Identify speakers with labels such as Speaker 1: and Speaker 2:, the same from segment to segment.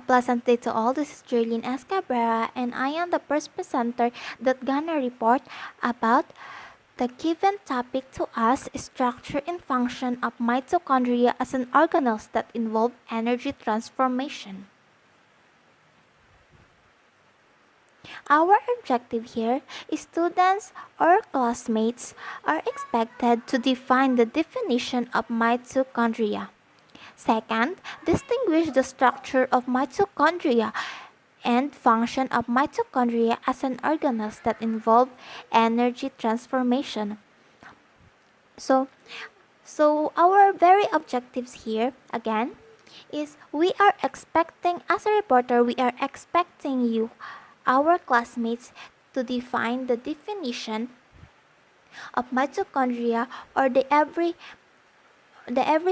Speaker 1: pleasant day to all. This is Jerlyn S. Cabrera, and I am the first presenter that gonna report about the given topic to us: structure and function of mitochondria as an organelles that involve energy transformation. Our objective here is students or classmates are expected to define the definition of mitochondria. Second, distinguish the structure of mitochondria and function of mitochondria as an organelles that involve energy transformation. So, so our very objectives here again is we are expecting, as a reporter, we are expecting you, our classmates, to define the definition of mitochondria or the every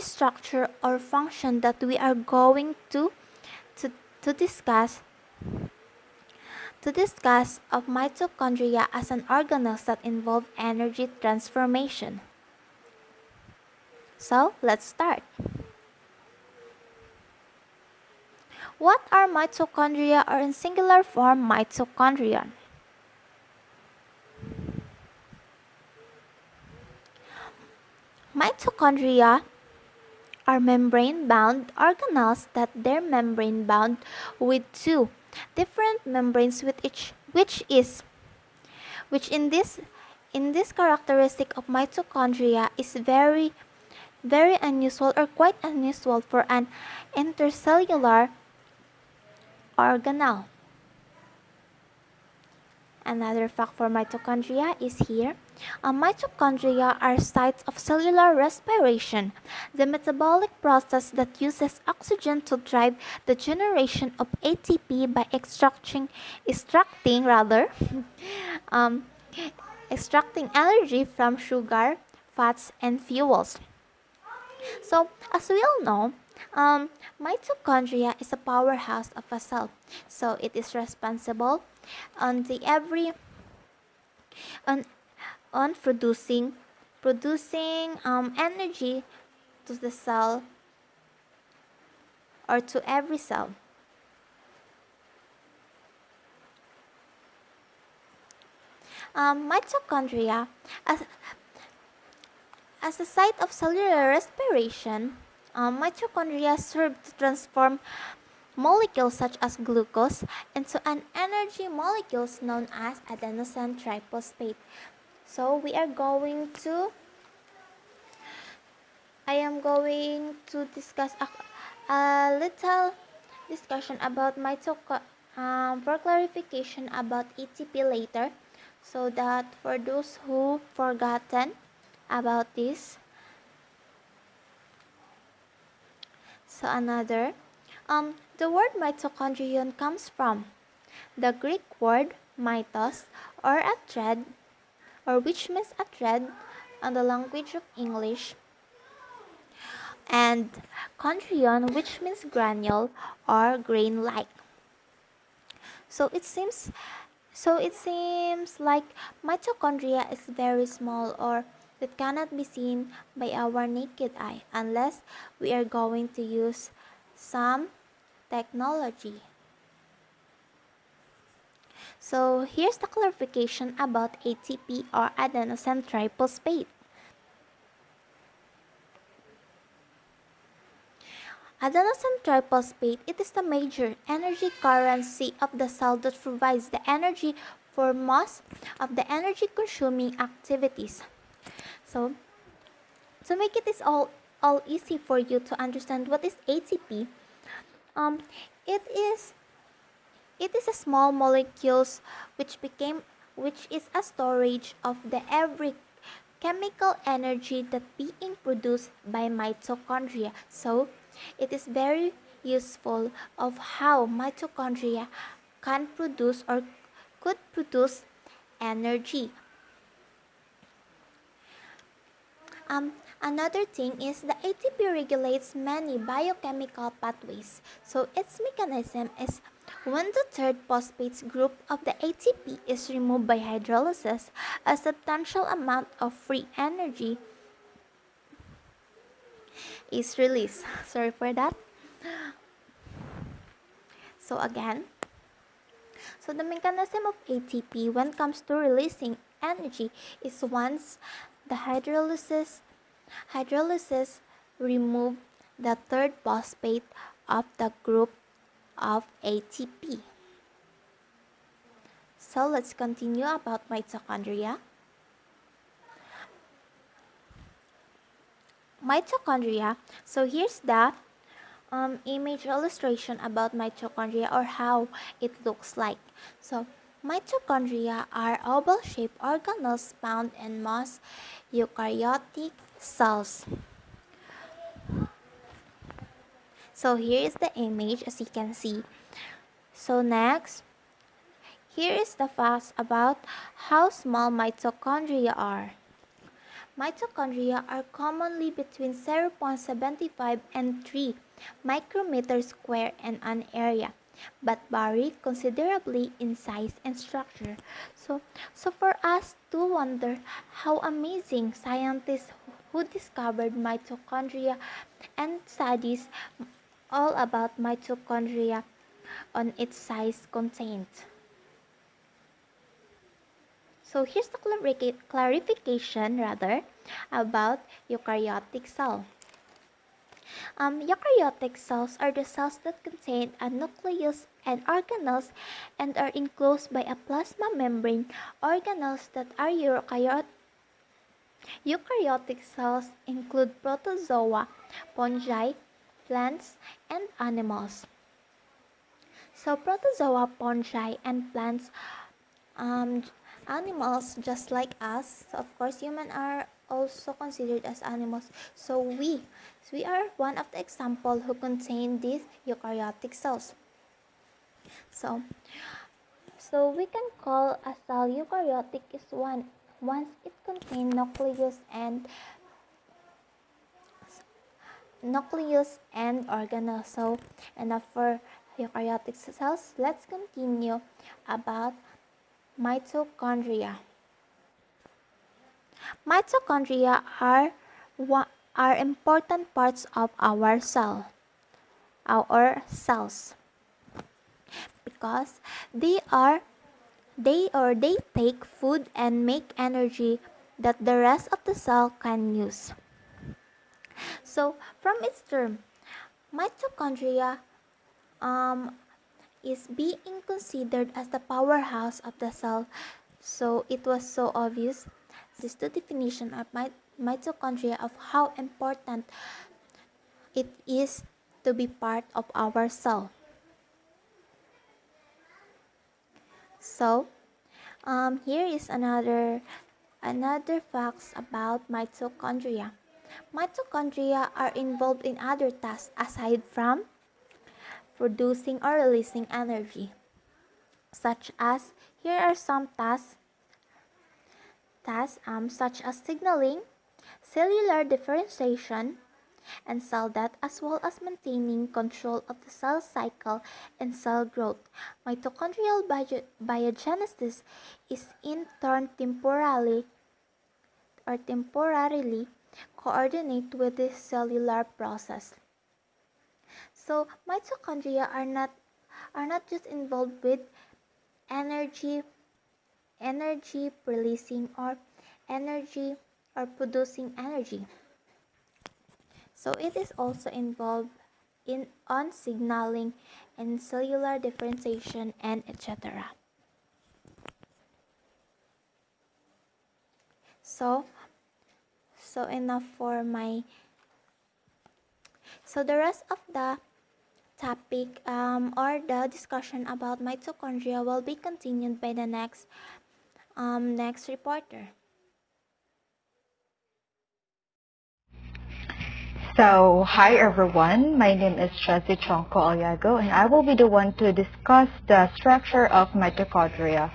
Speaker 1: structure or function that we are going to, to discuss of mitochondria as an organelles that involve energy transformation. So let's start. What are mitochondria, or in singular form mitochondria? Mitochondria are membrane-bound organelles that they're membrane-bound with two different membranes with each, which in this characteristic of mitochondria is very unusual, or quite unusual for an intercellular organelle. Another fact for mitochondria is here. Mitochondria are sites of cellular respiration, the metabolic process that uses oxygen to drive the generation of ATP by extracting rather, um, extracting energy from sugar, fats, and fuels. So, as we all know, mitochondria is a powerhouse of a cell. So, it is responsible on the every on, on producing energy to the cell, or to every cell. Mitochondria as a site of cellular respiration, mitochondria serve to transform molecules such as glucose into an energy molecules known as adenosine triphosphate. So I am going to discuss a little discussion about for clarification about ATP later, so that for those who forgotten about this. So the word mitochondrion comes from the Greek word mitos, or a thread, or which means a thread on the language of English, and chondrion, which means granule or grain-like. So it seems like mitochondria is very small, or that cannot be seen by our naked eye unless we are going to use some technology. So here's the clarification about ATP, or adenosine triphosphate. Adenosine triphosphate, it is the major energy currency of the cell that provides the energy for most of the energy consuming activities. So to make it is all easy for you to understand what is ATP, it is a small molecules which is a storage of the every chemical energy that being produced by mitochondria. So it is very useful of how mitochondria can produce or could produce energy. Another thing is the ATP regulates many biochemical pathways. So its mechanism is when the third phosphate group of the ATP is removed by hydrolysis, a substantial amount of free energy is released. Sorry for that. So again, so the mechanism of ATP when it comes to releasing energy is once the hydrolysis remove the third phosphate of the group of ATP. So let's continue about mitochondria. Mitochondria. So here's the image illustration about mitochondria, or how it looks like. So mitochondria are oval-shaped organelles found in most eukaryotic cells. So here is the image, as you can see. So next, here is the facts about how small mitochondria are. Mitochondria are commonly between 0.75 and 3 micrometers square in an area, but vary considerably in size and structure. So for us to wonder how amazing scientists who discovered mitochondria and studies all about mitochondria on its size contained. So here's the clarification about eukaryotic cell. Eukaryotic cells are the cells that contain a nucleus and organelles and are enclosed by a plasma membrane. Organelles that are eukaryotic cells include protozoa, fungi, plants, and animals. So protozoa, fungi, and plants, animals just like us. So of course, humans are also considered as animals. So we are one of the example who contain these eukaryotic cells. So we can call a cell eukaryotic is one once it contains nucleus and organelles. So enough for eukaryotic cells. Let's continue about mitochondria. Mitochondria are important parts of our cells, because they take food and make energy that the rest of the cell can use. So from its term, mitochondria is being considered as the powerhouse of the cell. So it was so obvious, this the definition of mitochondria, of how important it is to be part of our cell. So here is another facts about mitochondria. Mitochondria are involved in other tasks aside from producing or releasing energy, such as, here are some tasks such as signaling, cellular differentiation, and cell death, as well as maintaining control of the cell cycle and cell growth. Mitochondrial biogenesis is in turn temporarily coordinate with this cellular process. So mitochondria are not just involved with energy releasing or producing energy. So it is also involved on signaling and cellular differentiation and etc. So enough for my. So the rest of the topic or the discussion about mitochondria will be continued by the next reporter.
Speaker 2: So, hi everyone, my name is Chelsea Chonko Aliago, and I will be the one to discuss the structure of mitochondria.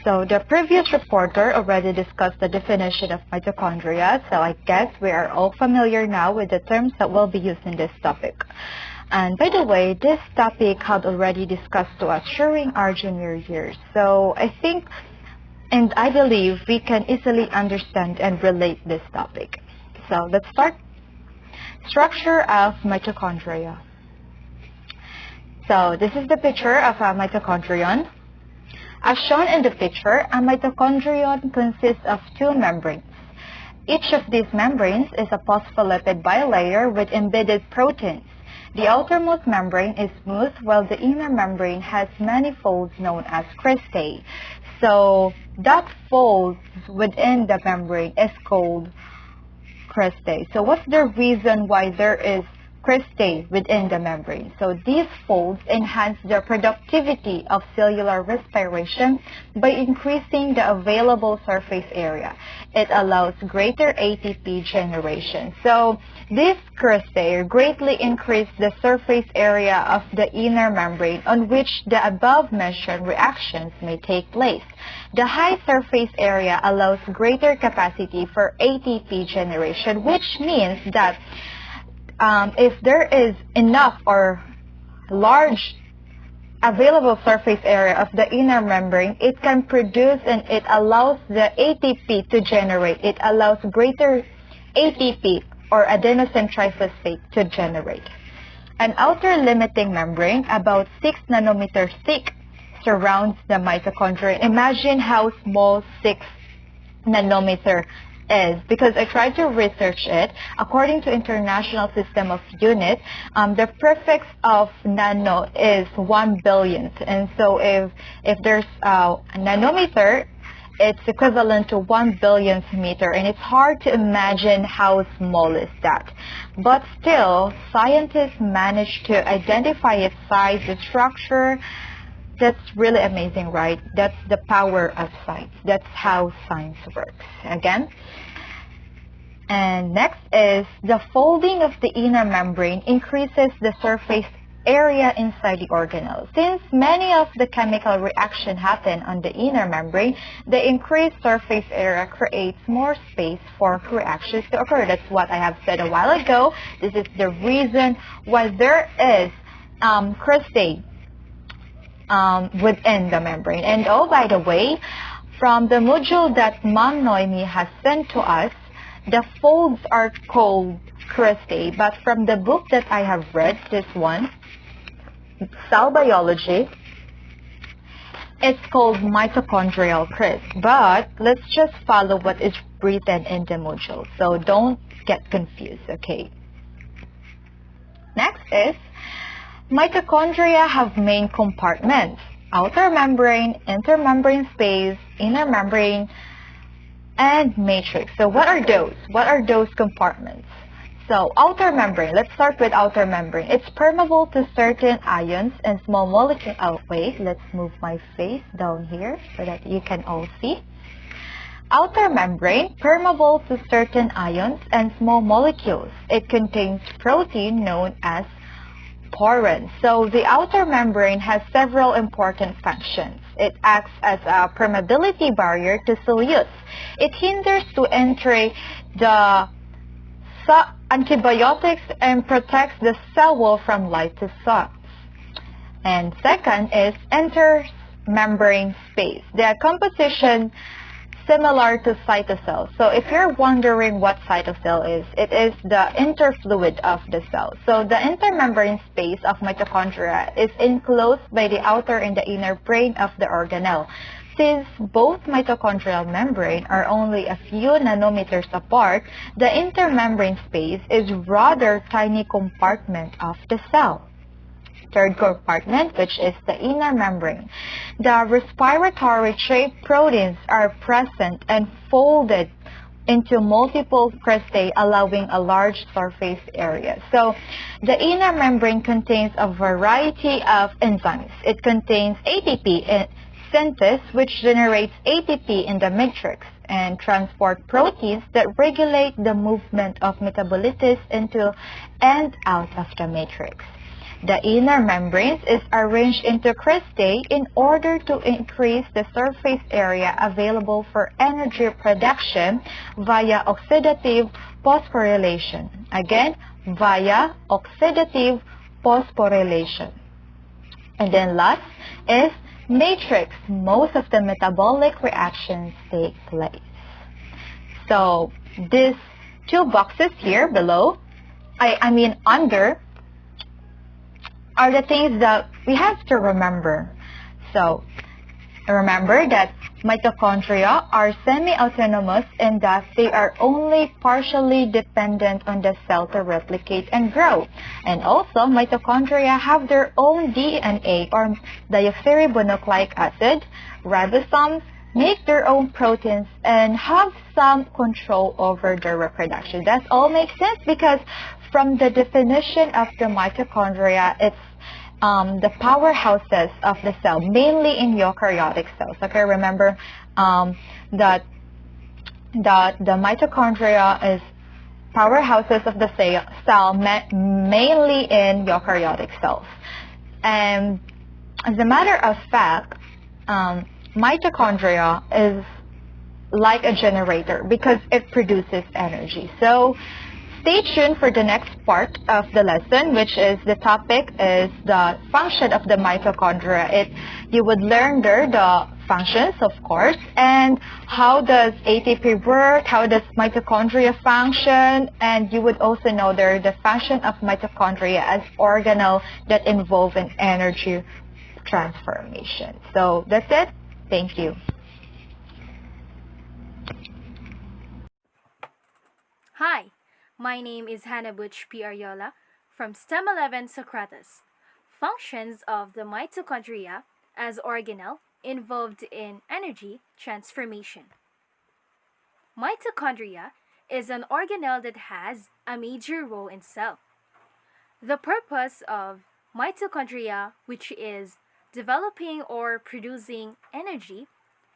Speaker 2: So, the previous reporter already discussed the definition of mitochondria, so I guess we are all familiar now with the terms that will be used in this topic. And by the way, this topic had already discussed to us during our junior years, so I think and I believe we can easily understand and relate this topic. So, let's start. Structure of mitochondria. So this is the picture of a mitochondrion. As shown in the picture, a mitochondrion consists of two membranes. Each of these membranes is a phospholipid bilayer with embedded proteins. The outermost membrane is smooth, while the inner membrane has many folds known as cristae. So that folds within the membrane is called cristae. So what's the reason why there is cristae within the membrane? So these folds enhance the productivity of cellular respiration by increasing the available surface area. It allows greater ATP generation. So these cristae greatly increase the surface area of the inner membrane on which the above mentioned reactions may take place. The high surface area allows greater capacity for ATP generation, which means that if there is enough or large available surface area of the inner membrane, it can produce and it allows the ATP to generate. It allows greater ATP or adenosine triphosphate to generate. An outer limiting membrane about 6 nanometers thick surrounds the mitochondria. Imagine how small 6 nanometer is, because I tried to research it. According to International System of Units, the prefix of nano is 1 billionth, and so if there's a nanometer, it's equivalent to 1 billionth meter, and it's hard to imagine how small is that. But still, scientists managed to identify its size, its structure. That's really amazing, right? That's the power of science. That's how science works. Again. And next is the folding of the inner membrane increases the surface area inside the organelle. Since many of the chemical reactions happen on the inner membrane, the increased surface area creates more space for reactions to occur. That's what I have said a while ago. This is the reason why there is cristae within the membrane. And oh, by the way, from the module that Ma'am Noemi has sent to us, the folds are called cristae, but from the book that I have read, this one, Cell Biology, it's called mitochondrial crest. But let's just follow what is written in the module, so don't get confused, okay? Next is, mitochondria have main compartments: outer membrane, intermembrane space, inner membrane, and matrix. So what are those? What are those compartments? So outer membrane, let's start with outer membrane. It's permeable to certain ions and small molecules. Oh, wait, let's move my face down here so that you can all see. Outer membrane, permeable to certain ions and small molecules. It contains protein known as porins. So the outer membrane has several important functions. It acts as a permeability barrier to solutes. It hinders to entry the antibiotics and protects the cell wall from lysosomes. And second is intermembrane space. The composition similar to cytosol. So if you're wondering what cytosol is, it is the interfluid of the cell. So the intermembrane space of mitochondria is enclosed by the outer and the inner brain of the organelle. Since both mitochondrial membrane are only a few nanometers apart, the intermembrane space is rather tiny compartment of the cell. Third compartment, which is the inner membrane. The respiratory tract proteins are present and folded into multiple cristae, allowing a large surface area. So the inner membrane contains a variety of enzymes. It contains ATP synthesis, which generates ATP in the matrix, and transport proteins that regulate the movement of metabolites into and out of the matrix. The inner membranes is arranged into cristae in order to increase the surface area available for energy production via oxidative phosphorylation. Again, via oxidative phosphorylation. And then last is matrix. Most of the metabolic reactions take place. So these two boxes here below, I mean under, are the things that we have to remember. So, remember that mitochondria are semi-autonomous in that they are only partially dependent on the cell to replicate and grow. And also, mitochondria have their own DNA or deoxyribonucleic acid, ribosomes, make their own proteins, and have some control over their reproduction. That all makes sense because from the definition of the mitochondria, it's the powerhouses of the cell, mainly in eukaryotic cells. Okay, remember that the mitochondria is powerhouses of the cell mainly in eukaryotic cells. And as a matter of fact, mitochondria is like a generator because it produces energy. So stay tuned for the next part of the lesson, which is the topic is the function of the mitochondria. You would learn there the functions, of course, and how does ATP work, how does mitochondria function, and you would also know there the function of mitochondria as organelle that involve in energy transformation. So that's it. Thank you.
Speaker 3: Hi, my name is Hannah Butch P. Ariola from STEM 11 Socrates. Functions of the mitochondria as organelle involved in energy transformation. Mitochondria is an organelle that has a major role in cell. The purpose of mitochondria, which is developing or producing energy,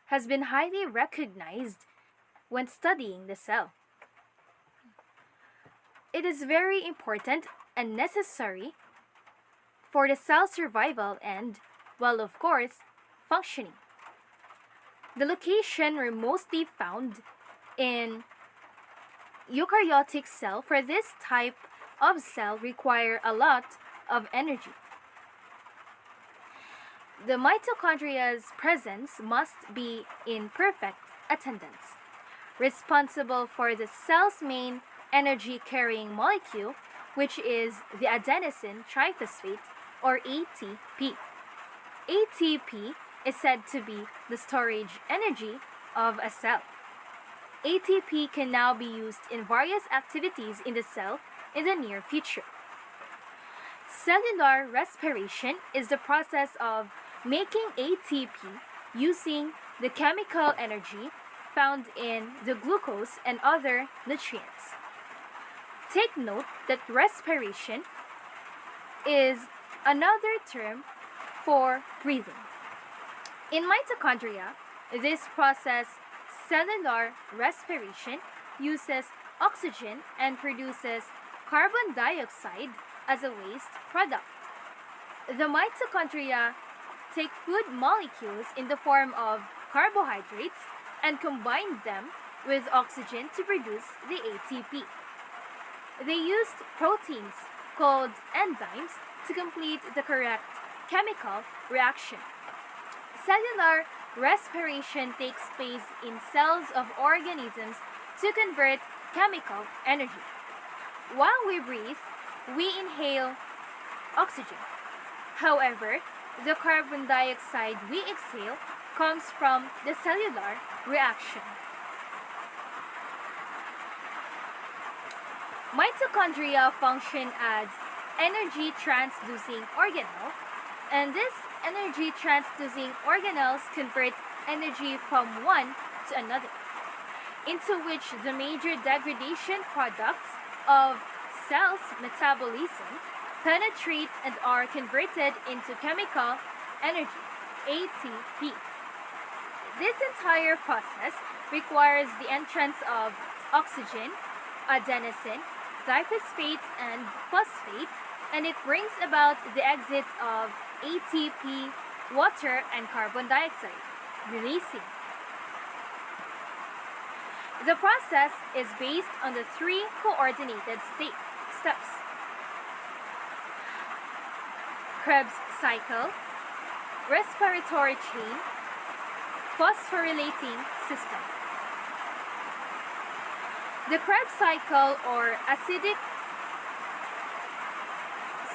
Speaker 3: has been highly recognized when studying the cell. It is very important and necessary for the cell survival and, well, of course, functioning. The location are mostly found in eukaryotic cell. For this type of cell require a lot of energy. The mitochondria's presence must be in perfect attendance, responsible for the cell's main energy-carrying molecule, which is the adenosine triphosphate, or ATP. ATP is said to be the storage energy of a cell. ATP can now be used in various activities in the cell in the near future. Cellular respiration is the process of making ATP using the chemical energy found in the glucose and other nutrients. Take note that respiration is another term for breathing. In mitochondria, this process, cellular respiration, uses oxygen and produces carbon dioxide as a waste product. The mitochondria take food molecules in the form of carbohydrates and combine them with oxygen to produce the ATP. They used proteins called enzymes to complete the correct chemical reaction. Cellular respiration takes place in cells of organisms to convert chemical energy. While we breathe, we inhale oxygen. However, the carbon dioxide we exhale comes from the cellular reaction. Mitochondria function as energy transducing organelle, and these energy transducing organelles convert energy from one to another, into which the major degradation products of cells' metabolism penetrate and are converted into chemical energy, ATP. This entire process requires the entrance of oxygen, adenosine, diphosphate, and phosphate, and it brings about the exit of ATP, water, and carbon dioxide, releasing. The process is based on the three coordinated steps. Krebs cycle, respiratory chain, phosphorylating system. The Krebs cycle or acidic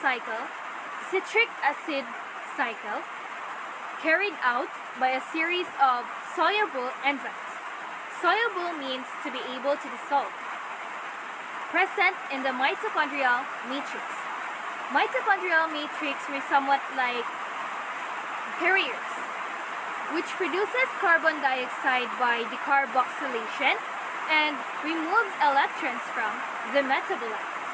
Speaker 3: cycle citric acid cycle carried out by a series of soluble enzymes. Soluble means to be able to dissolve. Present in the mitochondrial matrix. Mitochondrial matrix are somewhat like carriers, which produces carbon dioxide by decarboxylation and removes electrons from the metabolites.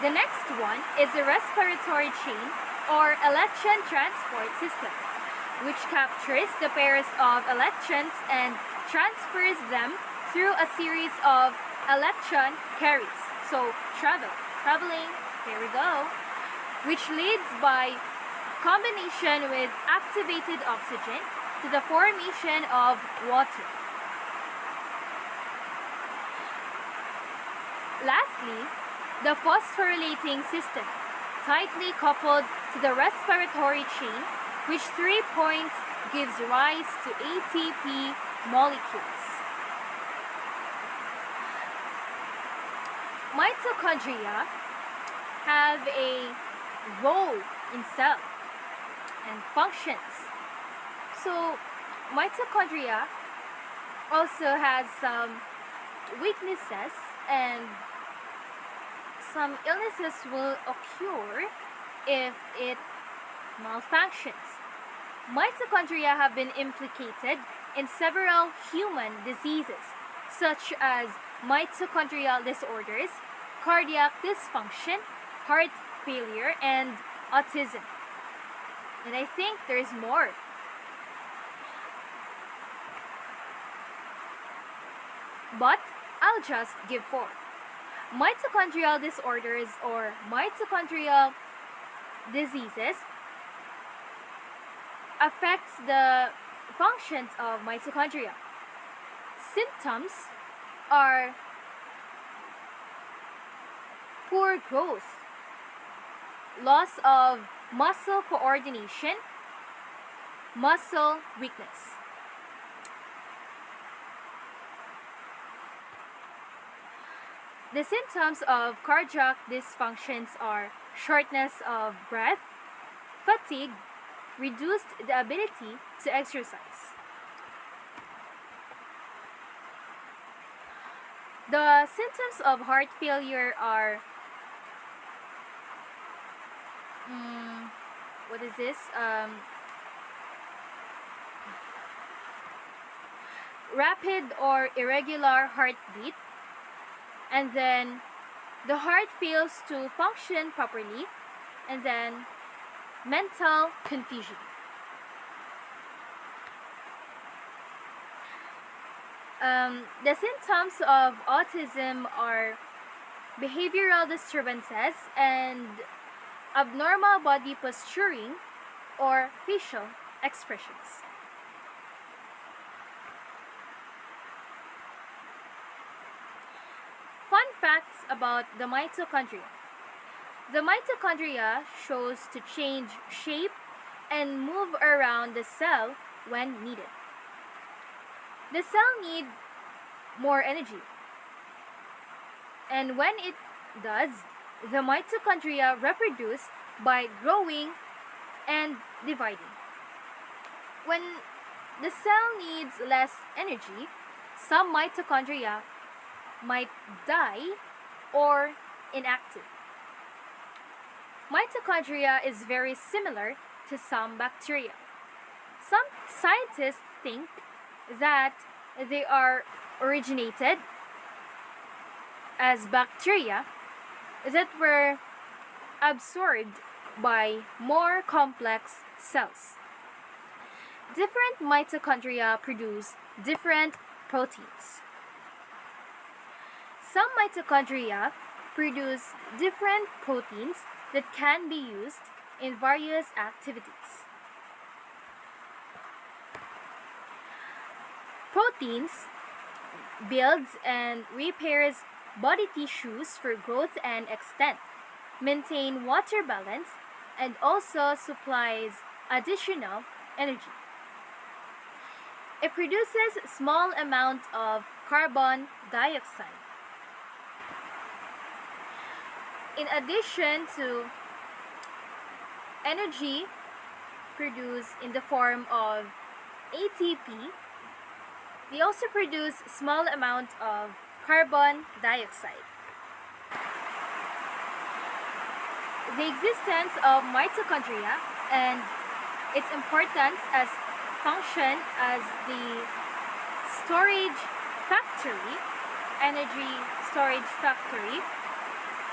Speaker 3: The next one is the respiratory chain or electron transport system, which captures the pairs of electrons and transfers them through a series of electron carriers. So traveling, here we go, which leads by combination with activated oxygen to the formation of water. Lastly, the phosphorylating system, tightly coupled to the respiratory chain, which 3 points gives rise to ATP molecules. Mitochondria have a role in cell and functions. So mitochondria also has some weaknesses, and some illnesses will occur if it malfunctions. Mitochondria have been implicated in several human diseases, such as mitochondrial disorders, cardiac dysfunction, heart failure, and autism. And I think there's more. But I'll just give four. Mitochondrial disorders or mitochondrial diseases affects the functions of mitochondria. Symptoms are poor growth, loss of muscle coordination, muscle weakness. The symptoms of cardiac dysfunctions are shortness of breath, fatigue, reduced the ability to exercise. The symptoms of heart failure are what is this? Rapid or irregular heartbeat, and then the heart fails to function properly, and then mental confusion. The symptoms of autism are behavioral disturbances and abnormal body posturing or facial expressions. Fun facts about the mitochondria. The mitochondria shows to change shape and move around the cell when needed. The cell needs more energy, and when it does, the mitochondria reproduce by growing and dividing. When the cell needs less energy, some mitochondria might die or inactive. Mitochondria is very similar to some bacteria. Some scientists think that they are originated as bacteria that were absorbed by more complex cells. Different mitochondria produce different proteins. Some mitochondria produce different proteins that can be used in various activities. Proteins builds and repairs body tissues for growth and extent, maintain water balance, and also supplies additional energy. It produces small amount of carbon dioxide. In addition to energy produced in the form of ATP, they also produce small amounts of carbon dioxide. The existence of mitochondria and its importance as function as the storage factory, energy storage factory,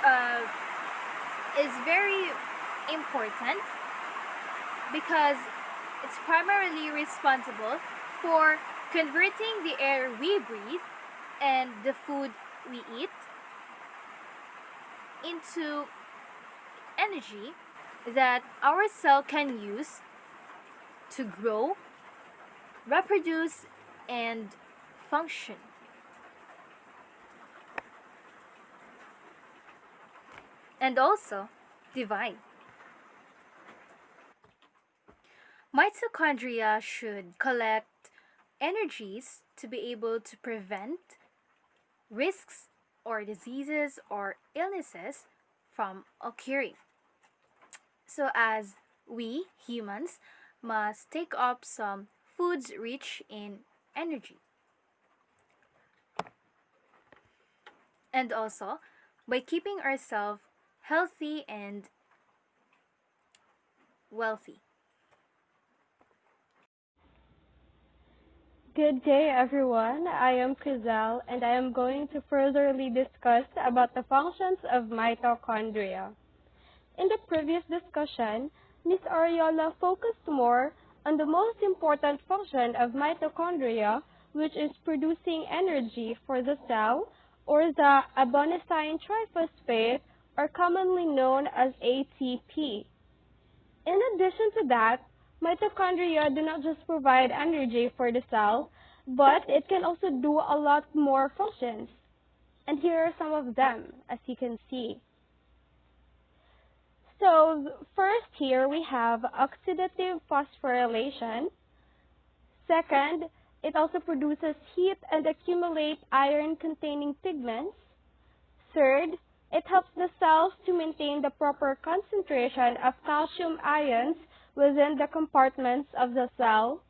Speaker 3: uh, is very important because it's primarily responsible for converting the air we breathe and the food we eat into energy that our cell can use to grow, reproduce, and function. And also divide. Mitochondria should collect energies to be able to prevent risks or diseases or illnesses from occurring. So, as we humans must take up some foods rich in energy. And also, by keeping ourselves healthy and wealthy.
Speaker 4: Good day, everyone. I am Crizel, and I am going to furtherly discuss about the functions of mitochondria. In the previous discussion, Ms. Ariola focused more on the most important function of mitochondria, which is producing energy for the cell, or the adenosine triphosphate, or commonly known as ATP. In addition to that, mitochondria do not just provide energy for the cell, but it can also do a lot more functions. And here are some of them, as you can see. So first here we have oxidative phosphorylation. Second, it also produces heat and accumulate iron-containing pigments. Third, it helps the cells to maintain the proper concentration of calcium ions within the compartments of the cell.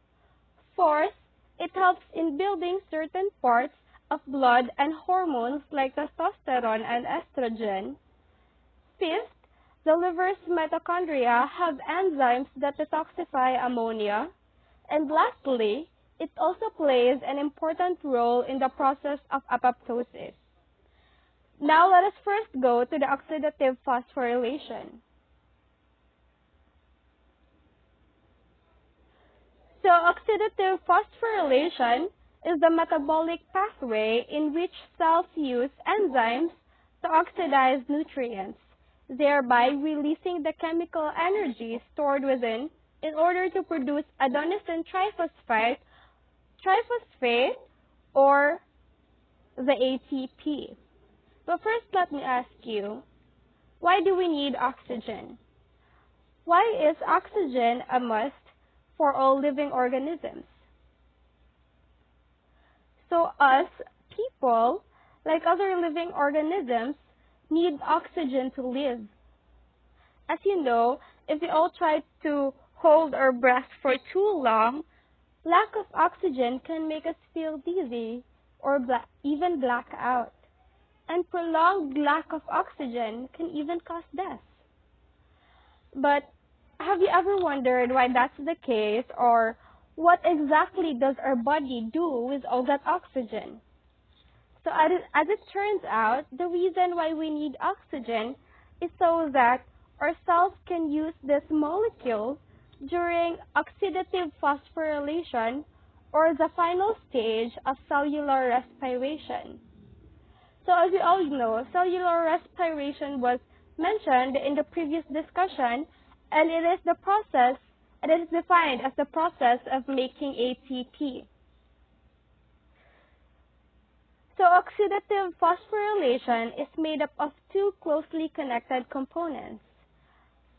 Speaker 4: Fourth, it helps in building certain parts of blood and hormones like testosterone and estrogen. Fifth, the liver's mitochondria have enzymes that detoxify ammonia. And lastly, it also plays an important role in the process of apoptosis. Now let us first go to the oxidative phosphorylation. So oxidative phosphorylation is the metabolic pathway in which cells use enzymes to oxidize nutrients, thereby releasing the chemical energy stored within in order to produce adenosine triphosphate, or the ATP. But first, let me ask you, why do we need oxygen? Why is oxygen a must for all living organisms? So us, people, like other living organisms, need oxygen to live. As you know, if we all try to hold our breath for too long, lack of oxygen can make us feel dizzy or even black out. And prolonged lack of oxygen can even cause death. But have you ever wondered why that's the case, or what exactly does our body do with all that oxygen? So as it turns out, the reason why we need oxygen is so that our cells can use this molecule during oxidative phosphorylation, or the final stage of cellular respiration. So as we all know, cellular respiration was mentioned in the previous discussion, and it is defined as the process of making ATP. So oxidative phosphorylation is made up of two closely connected components.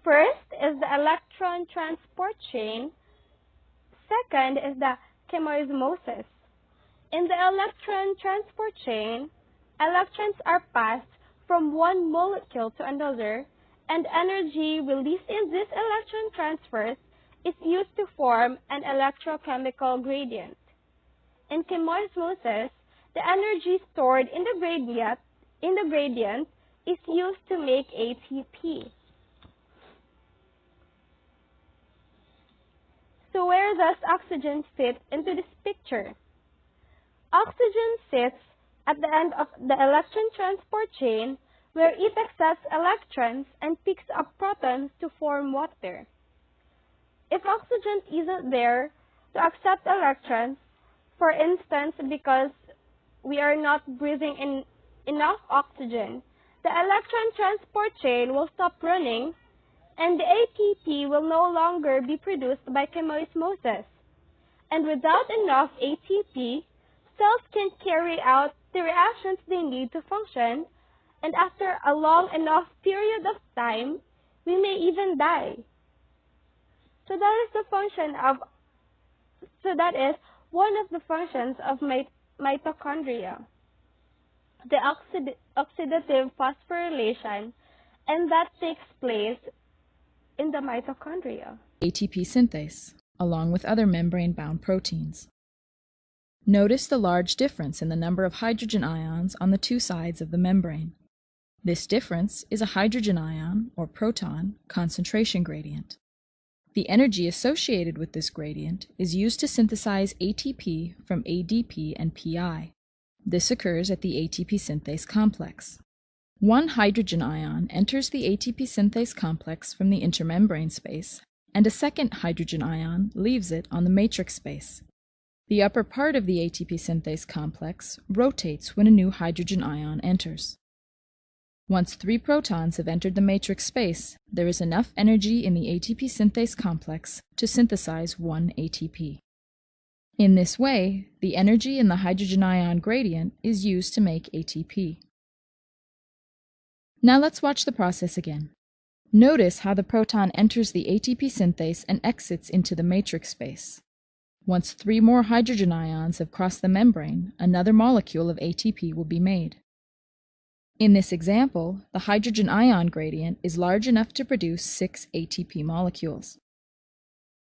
Speaker 4: First is the electron transport chain. Second is the chemoosmosis. In the electron transport chain, electrons are passed from one molecule to another, and energy released in these electron transfers is used to form an electrochemical gradient. In chemosmosis, the energy stored in the gradient is used to make ATP. So where does oxygen fit into this picture? Oxygen sits at the end of the electron transport chain where it accepts electrons and picks up protons to form water. If oxygen isn't there to accept electrons, for instance, because we are not breathing in enough oxygen, the electron transport chain will stop running and the ATP will no longer be produced by chemosmosis. And without enough ATP, cells can't carry out the reactions they need to function, and after a long enough period of time, we may even die. So that is one of the functions of mitochondria, the oxidative phosphorylation, and that takes place in the mitochondria.
Speaker 5: ATP synthase, along with other membrane-bound proteins. Notice the large difference in the number of hydrogen ions on the two sides of the membrane. This difference is a hydrogen ion, or proton, concentration gradient. The energy associated with this gradient is used to synthesize ATP from ADP and PI. This occurs at the ATP synthase complex. One hydrogen ion enters the ATP synthase complex from the intermembrane space, and a second hydrogen ion leaves it on the matrix space. The upper part of the ATP synthase complex rotates when a new hydrogen ion enters. Once 3 protons have entered the matrix space, there is enough energy in the ATP synthase complex to synthesize 1 ATP. In this way, the energy in the hydrogen ion gradient is used to make ATP. Now let's watch the process again. Notice how the proton enters the ATP synthase and exits into the matrix space. Once 3 more hydrogen ions have crossed the membrane, another molecule of ATP will be made. In this example, the hydrogen ion gradient is large enough to produce 6 ATP molecules.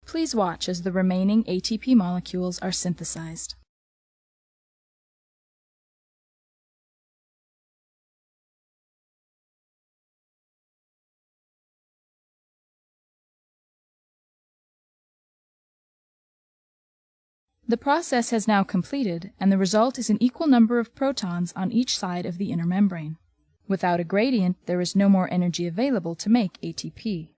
Speaker 5: Please watch as the remaining ATP molecules are synthesized. The process has now completed, and the result is an equal number of protons on each side of the inner membrane. Without a gradient, there is no more energy available to make ATP.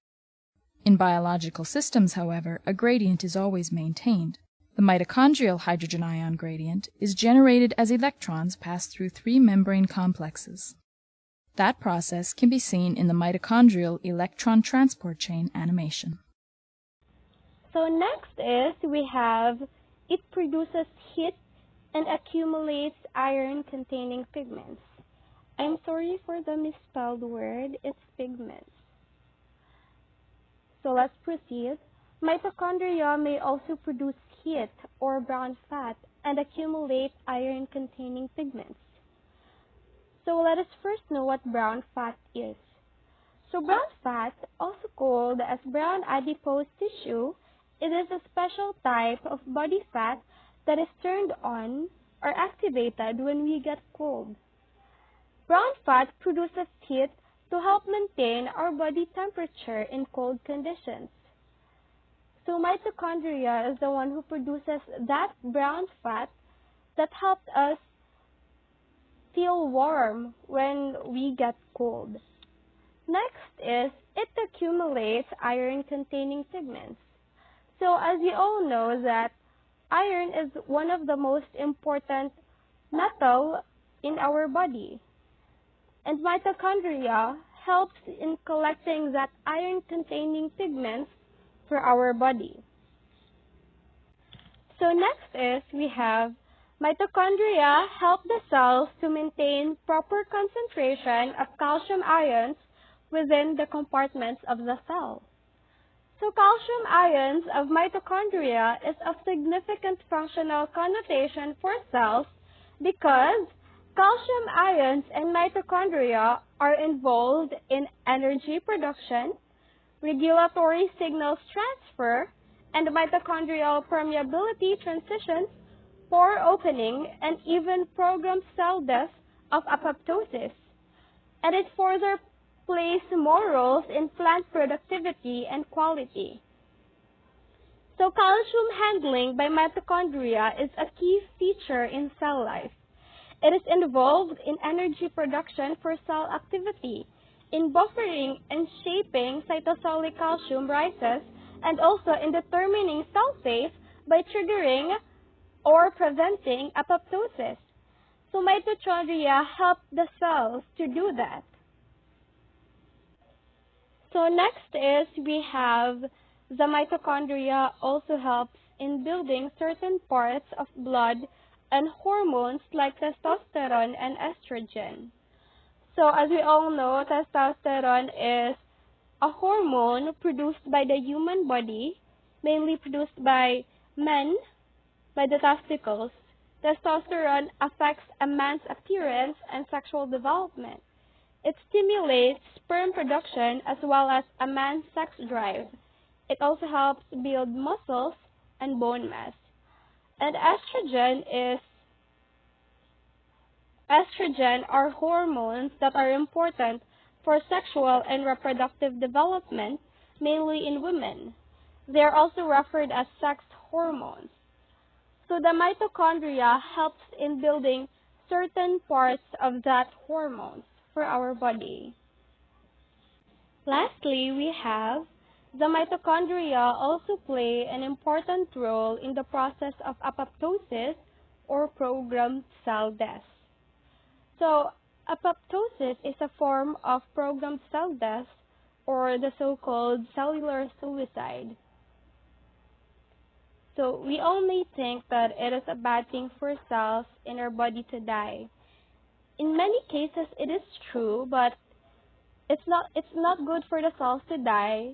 Speaker 5: In biological systems, however, a gradient is always maintained. The mitochondrial hydrogen ion gradient is generated as electrons pass through 3 membrane complexes. That process can be seen in the mitochondrial electron transport chain animation.
Speaker 4: So next is we have it produces heat and accumulates iron-containing pigments. I'm sorry for the misspelled word, it's pigments. So let's proceed. Mitochondria may also produce heat or brown fat and accumulate iron-containing pigments. So let us first know what brown fat is. So brown fat, also called as brown adipose tissue, it is a special type of body fat that is turned on or activated when we get cold. Brown fat produces heat to help maintain our body temperature in cold conditions. So mitochondria is the one who produces that brown fat that helps us feel warm when we get cold. Next is it accumulates iron-containing pigments. So as you all know that iron is one of the most important metal in our body. And mitochondria helps in collecting that iron-containing pigments for our body. So next is we have mitochondria help the cells to maintain proper concentration of calcium ions within the compartments of the cell. So calcium ions of mitochondria is of significant functional connotation for cells because Calcium ions and mitochondria are involved in energy production, regulatory signals transfer, and mitochondrial permeability transitions, pore opening, and even programmed cell death of apoptosis. And it further plays more roles in plant productivity and quality. So calcium handling by mitochondria is a key feature in cell life. It is involved in energy production for cell activity, in buffering and shaping cytosolic calcium rises, and also in determining cell fate by triggering or preventing apoptosis. So mitochondria help the cells to do that. So next is we have the mitochondria also helps in building certain parts of blood and hormones like testosterone and estrogen. So as we all know, testosterone is a hormone produced by the human body, mainly produced by men, by the testicles. Testosterone affects a man's appearance and sexual development. It stimulates sperm production as well as a man's sex drive. It also helps build muscles and bone mass. And estrogen are hormones that are important for sexual and reproductive development, mainly in women. They are also referred as sex hormones. So the mitochondria helps in building certain parts of that hormones for our body. Lastly, we have the mitochondria also play an important role in the process of apoptosis or programmed cell death. So, apoptosis is a form of programmed cell death or the so-called cellular suicide. So, we all may think that it is a bad thing for cells in our body to die. In many cases, it is true, but it's not good for the cells to die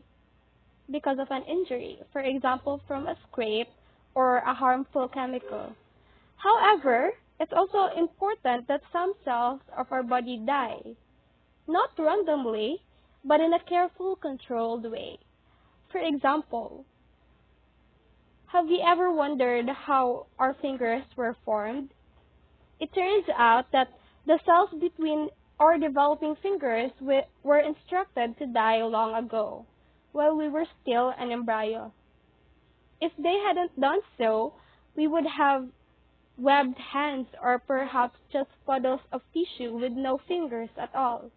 Speaker 4: because of an injury, for example, from a scrape or a harmful chemical. However, it's also important that some cells of our body die, not randomly, but in a careful, controlled way. For example, have you ever wondered how our fingers were formed? It turns out that the cells between our developing fingers were instructed to die long ago, while we were still an embryo. If they hadn't done so, we would have webbed hands or perhaps just puddles of tissue with no fingers at all.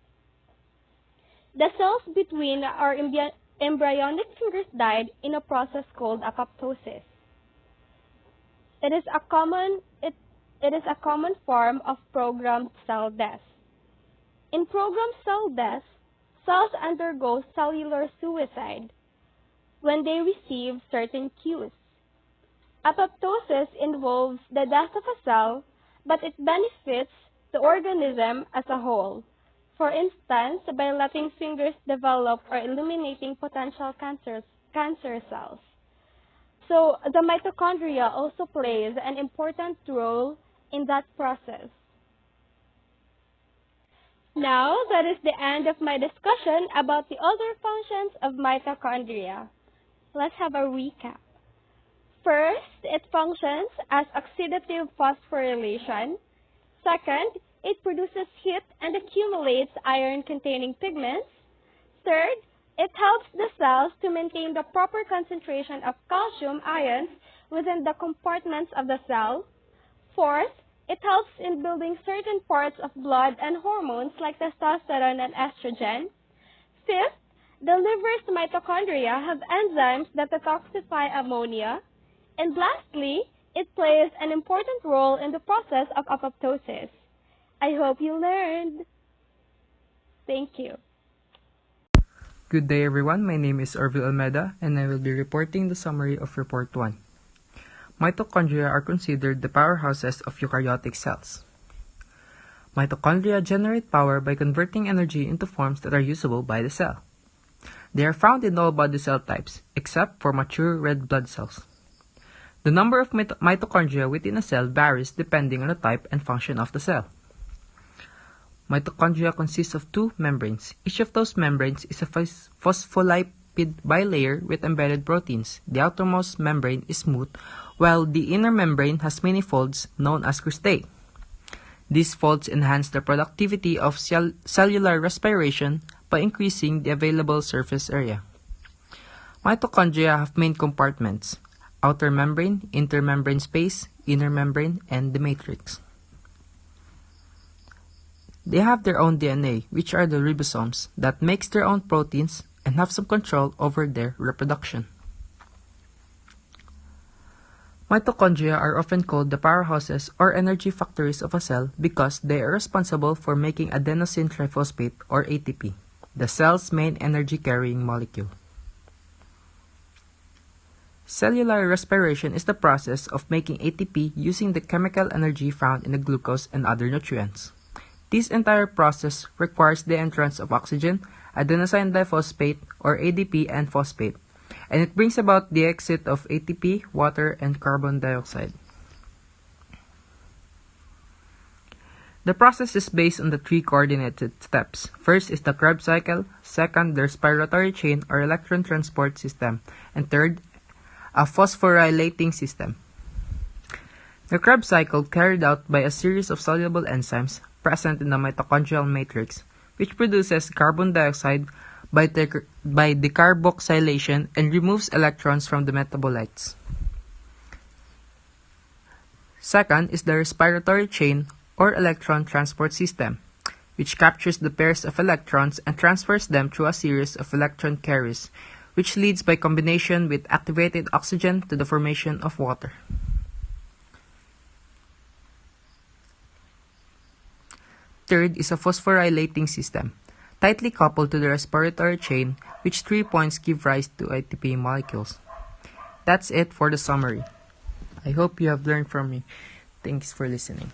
Speaker 4: The cells between our embryonic fingers died in a process called apoptosis. It is a common form of programmed cell death. In programmed cell death, cells undergo cellular suicide when they receive certain cues. Apoptosis involves the death of a cell, but it benefits the organism as a whole. For instance, by letting fingers develop or eliminating potential cancer cells. So the mitochondria also plays an important role in that process. Now, that is the end of my discussion about the other functions of mitochondria. Let's have a recap. First, it functions as oxidative phosphorylation. Second, it produces heat and accumulates iron-containing pigments. Third, it helps the cells to maintain the proper concentration of calcium ions within the compartments of the cell. Fourth, it helps in building certain parts of blood and hormones like testosterone and estrogen. Fifth, the liver's mitochondria have enzymes that detoxify ammonia. And lastly, it plays an important role in the process of apoptosis. I hope you learned. Thank you.
Speaker 6: Good day everyone, my name is Orville Almeda and I will be reporting the summary of Report 1. Mitochondria are considered the powerhouses of eukaryotic cells. Mitochondria generate power by converting energy into forms that are usable by the cell. They are found in all body cell types, except for mature red blood cells. The number of mitochondria within a cell varies depending on the type and function of the cell. Mitochondria consists of two membranes. Each of those membranes is a phospholipid bilayer with embedded proteins. The outermost membrane is smooth, while the inner membrane has many folds known as cristae. These folds enhance the productivity of cellular respiration by increasing the available surface area. Mitochondria have main compartments: outer membrane, intermembrane space, inner membrane, and the matrix. They have their own DNA, which are the ribosomes, that makes their own proteins and have some control over their reproduction. Mitochondria are often called the powerhouses or energy factories of a cell because they are responsible for making adenosine triphosphate or ATP, the cell's main energy-carrying molecule. Cellular respiration is the process of making ATP using the chemical energy found in the glucose and other nutrients. This entire process requires the entrance of oxygen, adenosine diphosphate or ADP, and phosphate, and it brings about the exit of ATP, water, and carbon dioxide. The process is based on the three coordinated steps. First is the Krebs cycle, second, the respiratory chain or electron transport system, and third, a phosphorylating system. The Krebs cycle carried out by a series of soluble enzymes present in the mitochondrial matrix, which produces carbon dioxide by decarboxylation and removes electrons from the metabolites. Second is the respiratory chain or electron transport system, which captures the pairs of electrons and transfers them through a series of electron carriers, which leads by combination with activated oxygen to the formation of water. Third is a phosphorylating system, tightly coupled to the respiratory chain, which 3 points give rise to ATP molecules. That's it for the summary. I hope you have learned from me. Thanks for listening.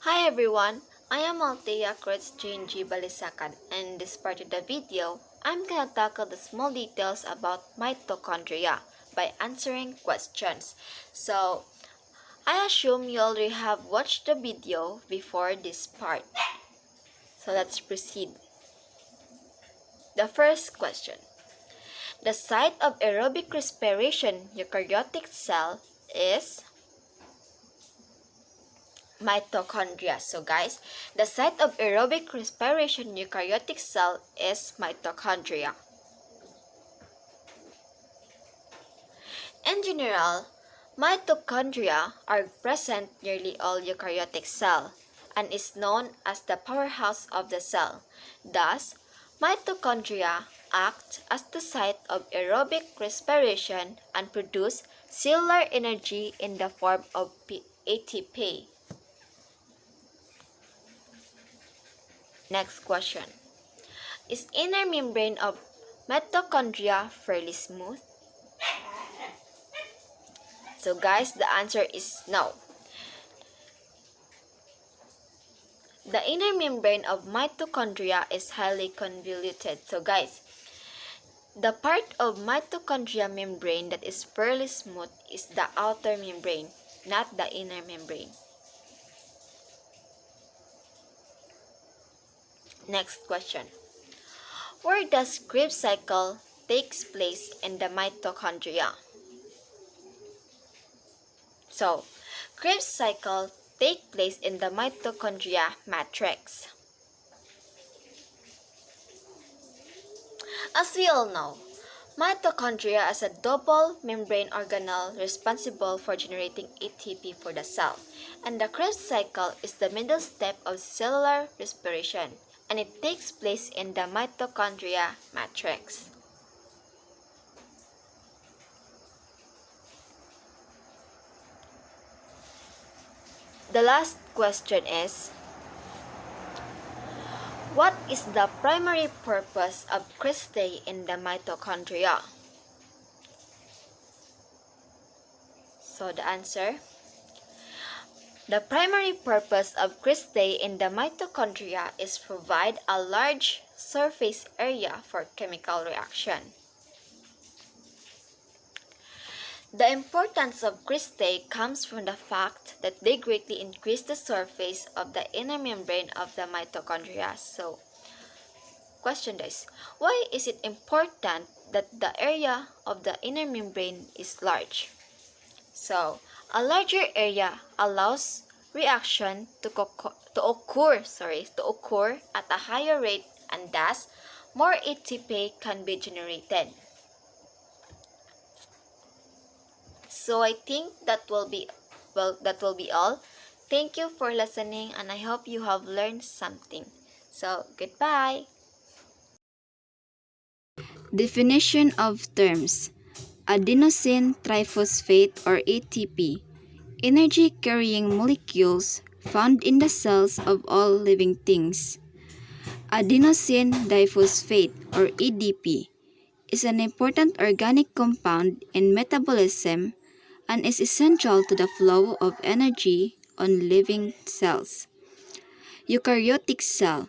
Speaker 7: Hi everyone, I am Althea Cruz Jane G. Balisacan, and in this part of the video, I'm gonna tackle the small details about mitochondria by answering questions. So, I assume you already have watched the video before this part. So let's proceed. The first question. The site of aerobic respiration eukaryotic cell is mitochondria. So guys, the site of aerobic respiration eukaryotic cell is mitochondria. In general, mitochondria are present nearly all eukaryotic cell and is known as the powerhouse of the cell. Thus, mitochondria act as the site of aerobic respiration and produce cellular energy in the form of ATP. Next question. Is inner membrane of mitochondria fairly smooth? So guys, the answer is no. The inner membrane of mitochondria is highly convoluted. So guys, the part of mitochondria membrane that is fairly smooth is the outer membrane, not the inner membrane. Next question. Where does Krebs cycle takes place in the mitochondria? So, Krebs cycle takes place in the mitochondria matrix. As we all know, mitochondria is a double membrane organelle responsible for generating ATP for the cell, and the Krebs cycle is the middle step of cellular respiration, and it takes place in the mitochondria matrix. The last question is, what is the primary purpose of cristae in the mitochondria? So the answer, the primary purpose of cristae in the mitochondria is provide a large surface area for chemical reaction. The importance of cristae comes from the fact that they greatly increase the surface of the inner membrane of the mitochondria. So, question is, why is it important that the area of the inner membrane is large? So, a larger area allows reaction to occur at a higher rate, and thus more ATP can be generated. So I think that will be all. Thank you for listening, and I hope you have learned something. So, goodbye.
Speaker 8: Definition of terms: adenosine triphosphate or ATP, energy carrying molecules found in the cells of all living things. Adenosine diphosphate or ADP is an important organic compound in metabolism and is essential to the flow of energy on living cells. Eukaryotic cell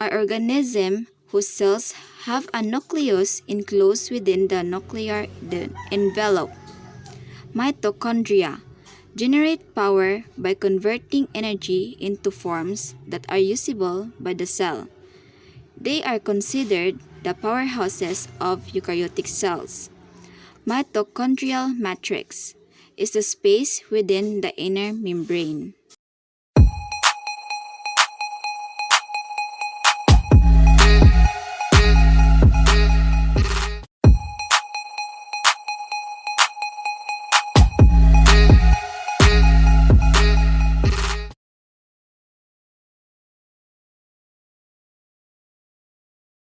Speaker 8: are organisms whose cells have a nucleus enclosed within the nuclear envelope. Mitochondria generate power by converting energy into forms that are usable by the cell. They are considered the powerhouses of eukaryotic cells. Mitochondrial matrix is the space within the inner membrane.